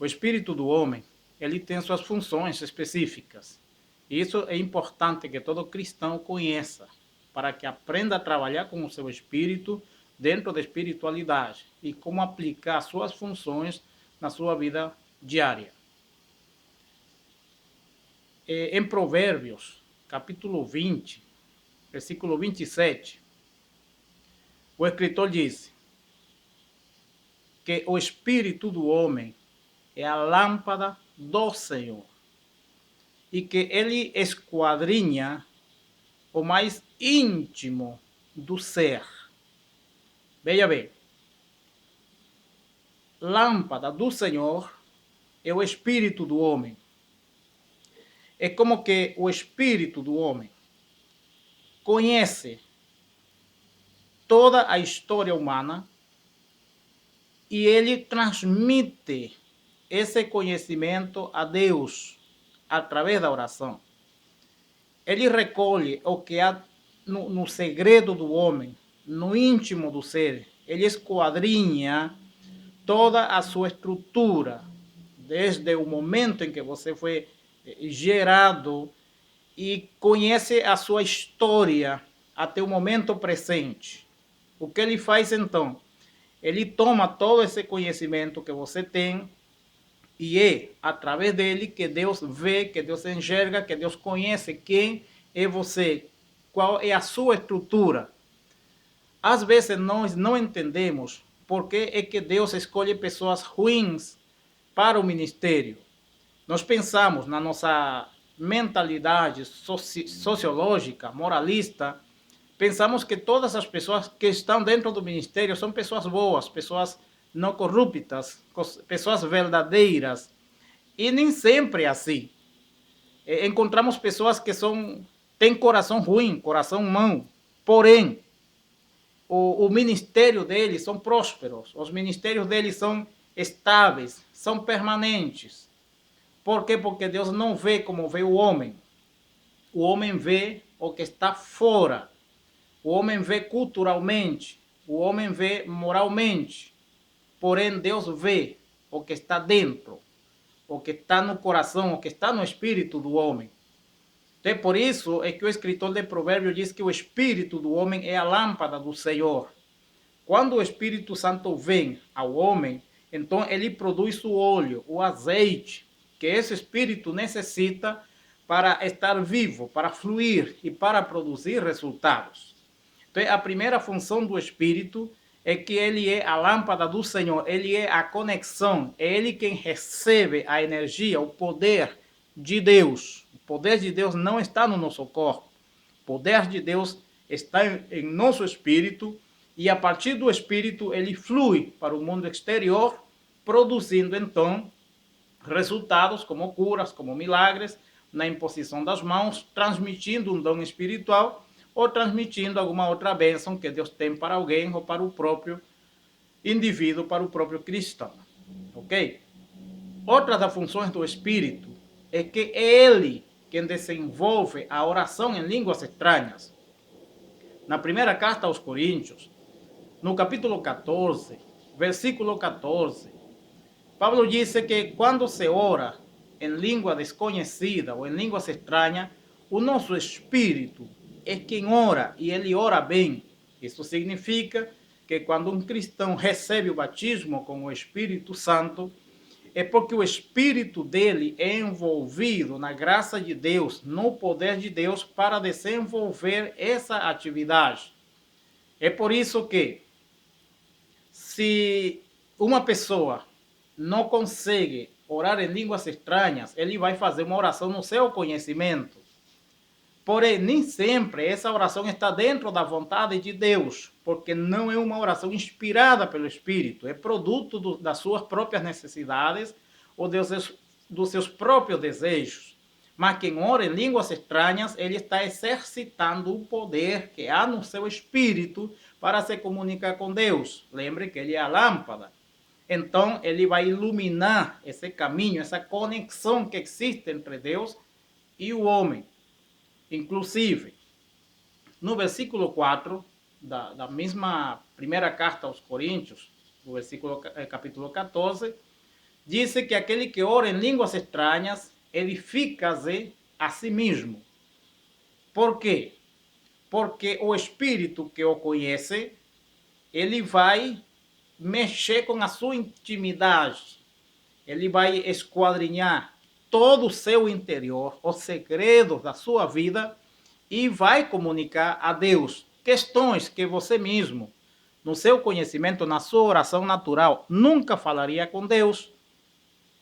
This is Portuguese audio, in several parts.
O espírito do homem, ele tem suas funções específicas. Isso é importante que todo cristão conheça, para que aprenda a trabalhar com o seu espírito dentro da espiritualidade e como aplicar suas funções na sua vida diária. Em Provérbios, capítulo 20, versículo 27, o escritor diz que o espírito do homem é a lâmpada do Senhor e que ele esquadrinha o mais íntimo do ser. Veja bem, lâmpada do Senhor é o espírito do homem. É como que o espírito do homem conhece toda a história humana e ele transmite esse conhecimento a Deus através da oração. Ele recolhe o que há no segredo do homem, no íntimo do ser. Ele esquadrinha toda a sua estrutura, desde o momento em que você foi gerado, e conhece a sua história até o momento presente. O que ele faz então? Ele toma todo esse conhecimento que você tem e é através dele que Deus vê, que Deus enxerga, que Deus conhece quem é você, qual é a sua estrutura. Às vezes nós não entendemos por que é que Deus escolhe pessoas ruins para o ministério. Nós pensamos na nossa mentalidade sociológica, moralista, pensamos que todas as pessoas que estão dentro do ministério são pessoas boas, pessoas não corruptas, pessoas verdadeiras. E nem sempre é assim. Encontramos pessoas que têm coração ruim, coração mau. Porém, o ministério deles são prósperos, os ministérios deles são estáveis, são permanentes. Por quê? Porque Deus não vê como vê o homem. O homem vê o que está fora. O homem vê culturalmente. O homem vê moralmente. Porém, Deus vê o que está dentro, o que está no coração, o que está no espírito do homem. Então, por isso é que o escritor de Provérbios diz que o espírito do homem é a lâmpada do Senhor. Quando o Espírito Santo vem ao homem, então ele produz o óleo, o azeite, que esse espírito necessita para estar vivo, para fluir e para produzir resultados. Então, a primeira função do espírito é que ele é a lâmpada do Senhor, ele é a conexão, é ele quem recebe a energia, o poder de Deus. O poder de Deus não está no nosso corpo, o poder de Deus está em nosso espírito, e a partir do espírito ele flui para o mundo exterior, produzindo então resultados como curas, como milagres, na imposição das mãos, transmitindo um dom espiritual ou transmitindo alguma outra bênção que Deus tem para alguém ou para o próprio indivíduo, para o próprio cristão. Ok? Outra das funções do Espírito é que é ele quem desenvolve a oração em línguas estranhas. Na primeira carta aos Coríntios, no capítulo 14, versículo 14, Pablo disse que quando se ora em língua desconhecida ou em línguas estranhas, o nosso espírito é quem ora e ele ora bem. Isso significa que quando um cristão recebe o batismo com o Espírito Santo, é porque o espírito dele é envolvido na graça de Deus, no poder de Deus para desenvolver essa atividade. É por isso que, se uma pessoa não consegue orar em línguas estranhas, ele vai fazer uma oração no seu conhecimento. Porém, nem sempre essa oração está dentro da vontade de Deus, porque não é uma oração inspirada pelo Espírito, é produto das suas próprias necessidades ou dos seus próprios desejos. Mas quem ora em línguas estranhas, ele está exercitando o poder que há no seu espírito para se comunicar com Deus. Lembre que ele é a lâmpada. Então, ele vai iluminar esse caminho, essa conexão que existe entre Deus e o homem. Inclusive, no versículo 4 da mesma primeira carta aos Coríntios, no capítulo 14, diz que aquele que ora em línguas estranhas edifica-se a si mesmo. Por quê? Porque o Espírito que o conhece, ele vai mexer com a sua intimidade, ele vai esquadrinhar todo o seu interior, os segredos da sua vida, e vai comunicar a Deus questões que você mesmo, no seu conhecimento, na sua oração natural, nunca falaria com Deus,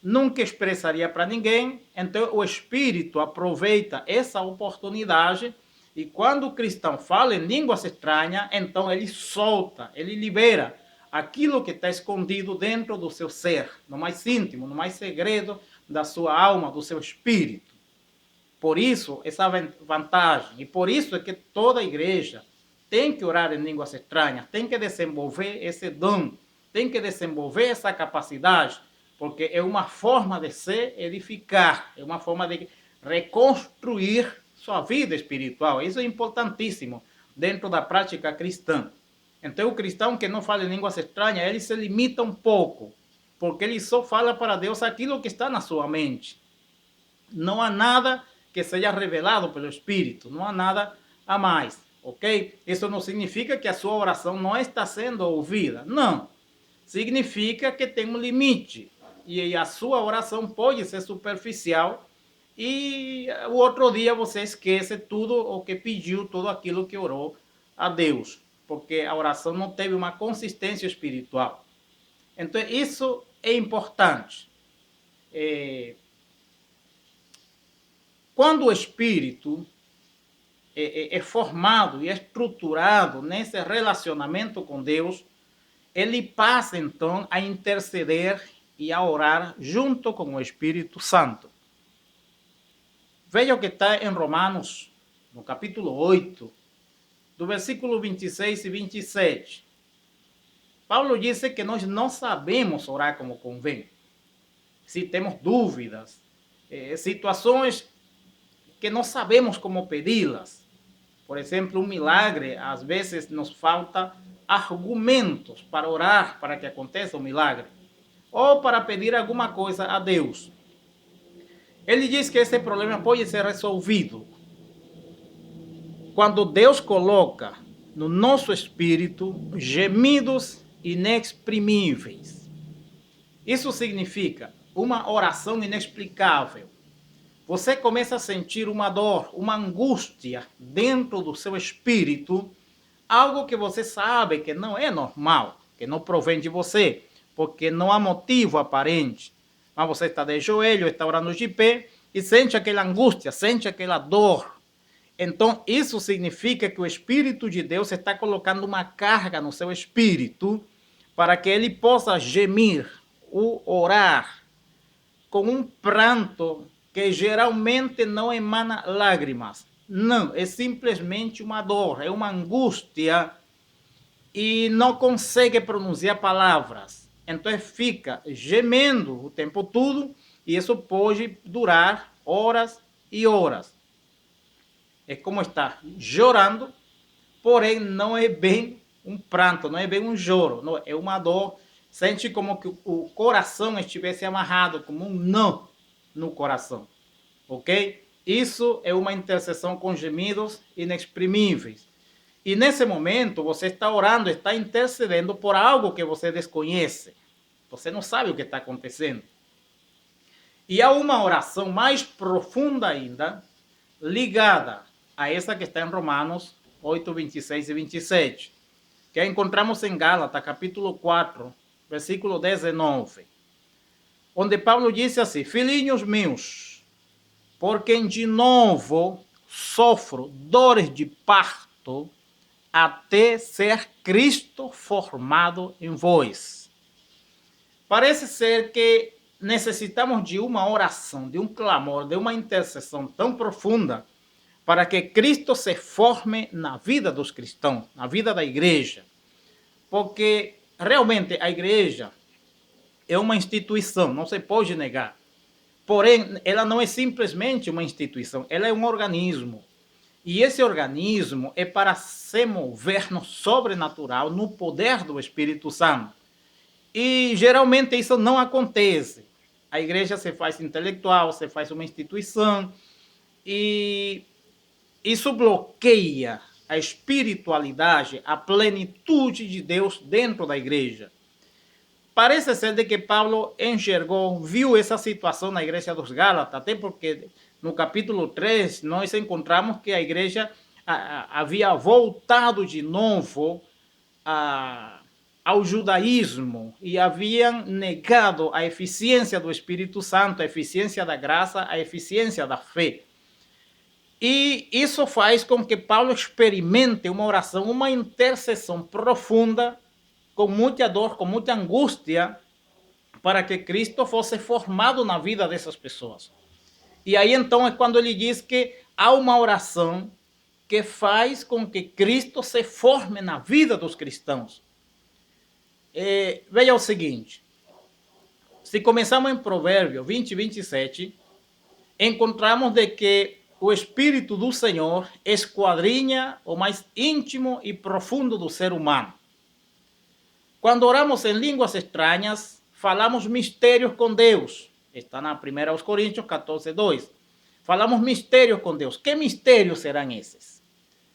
nunca expressaria para ninguém. Então o Espírito aproveita essa oportunidade e quando o cristão fala em línguas estranhas, então ele solta, ele libera aquilo que está escondido dentro do seu ser, no mais íntimo, no mais segredo da sua alma, do seu espírito. Por isso, essa vantagem, e por isso é que toda igreja tem que orar em línguas estranhas, tem que desenvolver esse dom, tem que desenvolver essa capacidade, porque é uma forma de se edificar, é uma forma de reconstruir sua vida espiritual. Isso é importantíssimo dentro da prática cristã. Então, o cristão que não fala em línguas estranhas, ele se limita um pouco, porque ele só fala para Deus aquilo que está na sua mente. Não há nada que seja revelado pelo Espírito, não há nada a mais, ok? Isso não significa que a sua oração não está sendo ouvida, não. Significa que tem um limite, e a sua oração pode ser superficial, e o outro dia você esquece tudo o que pediu, tudo aquilo que orou a Deus, porque a oração não teve uma consistência espiritual. Então, isso é importante. Quando o espírito é formado e estruturado nesse relacionamento com Deus, ele passa então a interceder e a orar junto com o Espírito Santo. Veja o que está em Romanos, no capítulo 8, do versículo 26 e 27. Paulo disse que nós não sabemos orar como convém. Se temos dúvidas, situações que não sabemos como pedi-las. Por exemplo, um milagre, às vezes nos falta argumentos para orar para que aconteça o milagre, ou para pedir alguma coisa a Deus. Ele diz que esse problema pode ser resolvido quando Deus coloca no nosso espírito gemidos inexprimíveis. Isso significa uma oração inexplicável. Você começa a sentir uma dor, uma angústia dentro do seu espírito, algo que você sabe que não é normal, que não provém de você, porque não há motivo aparente. Mas você está de joelho, está orando de pé e sente aquela angústia, sente aquela dor. Então, isso significa que o Espírito de Deus está colocando uma carga no seu espírito para que ele possa gemir, ou orar, com um pranto que geralmente não emana lágrimas. Não, é simplesmente uma dor, é uma angústia e não consegue pronunciar palavras. Então fica gemendo o tempo todo e isso pode durar horas e horas. É como estar chorando, porém não é bem um pranto, não é bem um choro, não, é uma dor. Sente como que o coração estivesse amarrado, como um nó no coração, ok? Isso é uma intercessão com gemidos inexprimíveis. E nesse momento você está orando, está intercedendo por algo que você desconhece. Você não sabe o que está acontecendo. E há uma oração mais profunda ainda, ligada a essa que está em Romanos 8, 26 e 27, que encontramos em Gálatas, capítulo 4, versículo 19, onde Paulo disse assim: filhinhos meus, por quem de novo sofro dores de parto, até ser Cristo formado em vós. Parece ser que necessitamos de uma oração, de um clamor, de uma intercessão tão profunda para que Cristo se forme na vida dos cristãos, na vida da igreja. Porque realmente a igreja é uma instituição, não se pode negar. Porém, ela não é simplesmente uma instituição, ela é um organismo. E esse organismo é para se mover no sobrenatural, no poder do Espírito Santo. E geralmente isso não acontece. A igreja se faz intelectual, se faz uma instituição, e isso bloqueia a espiritualidade, a plenitude de Deus dentro da igreja. Parece ser de que Paulo enxergou, viu essa situação na igreja dos Gálatas, até porque no capítulo 3 nós encontramos que a igreja havia voltado de novo ao judaísmo e haviam negado a eficiência do Espírito Santo, a eficiência da graça, a eficiência da fé. E isso faz com que Paulo experimente uma oração, uma intercessão profunda, com muita dor, com muita angústia, para que Cristo fosse formado na vida dessas pessoas. E aí então é quando ele diz que há uma oração que faz com que Cristo se forme na vida dos cristãos. Veja o seguinte, se começamos em Provérbios 20 e 27, encontramos de que o Espírito do Senhor esquadrinha o mais íntimo e profundo do ser humano. Quando oramos em línguas estranhas, falamos mistérios com Deus. Está na 1 Coríntios 14, 2. Falamos mistérios com Deus. Que mistérios serão esses?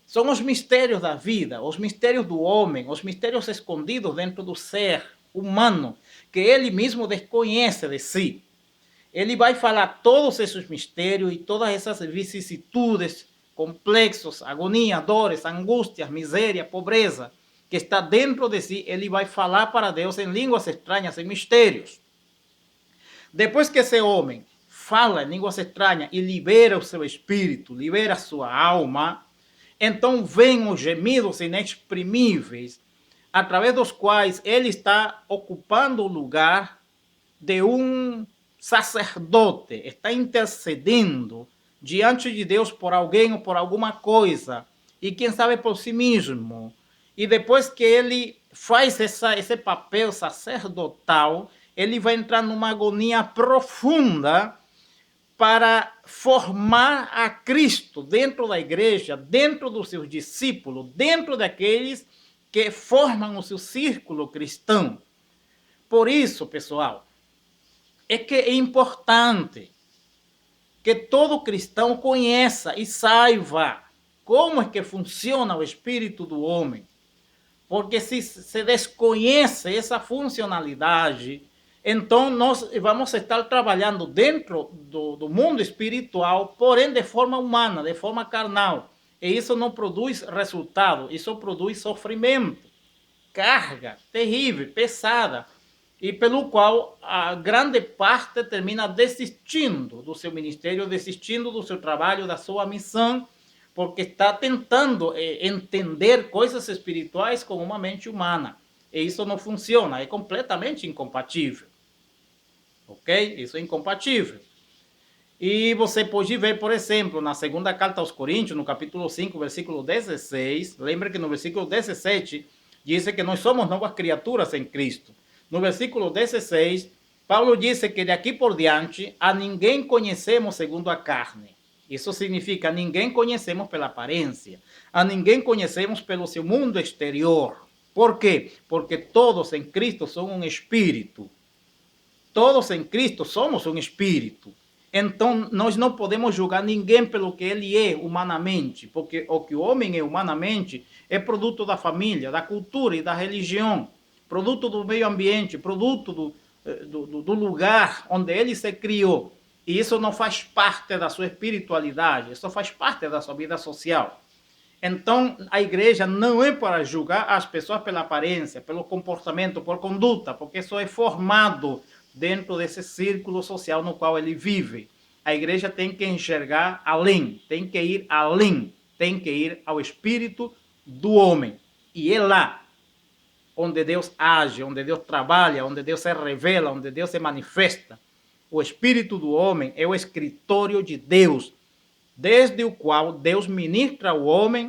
São os mistérios da vida, os mistérios do homem, os mistérios escondidos dentro do ser humano, que ele mesmo desconhece de si. Ele vai falar todos esses mistérios e todas essas vicissitudes, complexos, agonia, dores, angústias, miséria, pobreza, que está dentro de si, ele vai falar para Deus em línguas estranhas, em mistérios. Depois que esse homem fala em línguas estranhas e libera o seu espírito, libera a sua alma, então vêm os gemidos inexprimíveis, através dos quais ele está ocupando o lugar de um sacerdote, está intercedendo diante de Deus por alguém ou por alguma coisa, e quem sabe por si mesmo. E depois que ele faz esse papel sacerdotal, ele vai entrar numa agonia profunda para formar a Cristo dentro da igreja, dentro dos seus discípulos, dentro daqueles que formam o seu círculo cristão. Por isso, pessoal, é que é importante que todo cristão conheça e saiba como é que funciona o espírito do homem. Porque se se desconhece essa funcionalidade, então nós vamos estar trabalhando dentro do mundo espiritual, porém de forma humana, de forma carnal. E isso não produz resultado, isso produz sofrimento, carga terrível, pesada, e pelo qual a grande parte termina desistindo do seu ministério, desistindo do seu trabalho, da sua missão, porque está tentando entender coisas espirituais com uma mente humana. E isso não funciona, é completamente incompatível. Ok? Isso é incompatível. E você pode ver, por exemplo, na segunda carta aos Coríntios, no capítulo 5, versículo 16, lembra que no versículo 17 diz que nós somos novas criaturas em Cristo. No versículo 16, Paulo disse que de aqui por diante a ninguém conhecemos segundo a carne. Isso significa, ninguém conhecemos pela aparência, a ninguém conhecemos pelo seu mundo exterior. Por quê? Porque todos em Cristo são um espírito. Todos em Cristo somos um espírito. Então, nós não podemos julgar ninguém pelo que ele é humanamente, porque o que o homem é humanamente é produto da família, da cultura e da religião, produto do meio ambiente, produto do lugar onde ele se criou. E isso não faz parte da sua espiritualidade, isso faz parte da sua vida social. Então, a igreja não é para julgar as pessoas pela aparência, pelo comportamento, por conduta, porque isso é formado dentro desse círculo social no qual ele vive. A igreja tem que enxergar além, tem que ir além, tem que ir ao espírito do homem. E é lá onde Deus age, onde Deus trabalha, onde Deus se revela, onde Deus se manifesta. O espírito do homem é o escritório de Deus, desde o qual Deus ministra ao homem